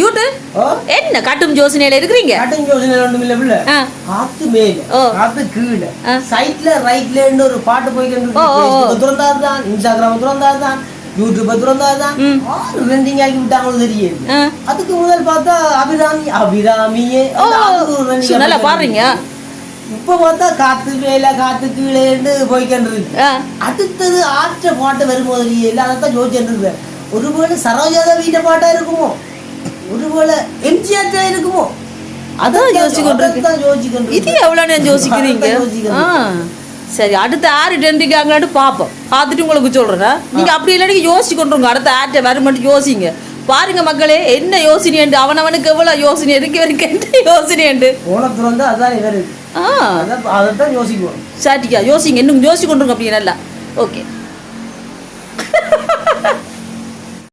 YouTube என்ன காட்டும் யோசனையில இருக்கிறீங்க? காட்டும் யோசனையில ஒண்ணும் இல்ல பிள்ளை. காத்து மேல காத்து கீழே சைட்ல ரைட்ல ஒரு பாட்டு போய்க்கிட்டு திறந்தாதான், இன்ஸ்டாகிராம் திறந்தாதான், யூடியூப் திறந்தாதான், ரெண்டிங் ஆக்கி விட்டாங்களோ தெரியுது. அதுக்கு முதல் பார்த்தா அபிராமியே நல்லா பாருங்க. இப்ப பார்த்தா காத்து மேல காத்து கீழே போய்க்கிட்டு அடுத்தது ஆற்ற பாட்டு வரும்போது இல்ல அதைத்தான் யோசிச்சுட்டு. ஒருவேளை சரோஜாத வீட்ட பாட்டா இருக்குமோ, ஒருவேளை எம்ஜிஆர் இருக்குமோ, அதான் யோசிச்சுக்கொண்டு. இது எவ்வளவு நேரம் யோசிக்கிறீங்க? சரி, அடுத்த ஆறு டென்டிக்காங்களாட்டு பார்ப்போம். பார்த்துட்டு உங்களுக்கு சொல்றேன். நீங்க அப்படி இல்லாட்டி யோசிச்சு கொண்டுருங்க. அடுத்த ஆற்ற வருமாட்டு யோசிங்க. பாருங்க மக்களே, என்ன யோசனை அவனவனுக்கு எவ்வளவு யோசனை இருக்கு யோசனை அதான் இவரு அதான் யோசிக்குவோம். சாட்டிக்கா யோசிங்க, இன்னும் யோசிச்சு கொண்டுருங்க. அப்படி நல்லா ஓகே.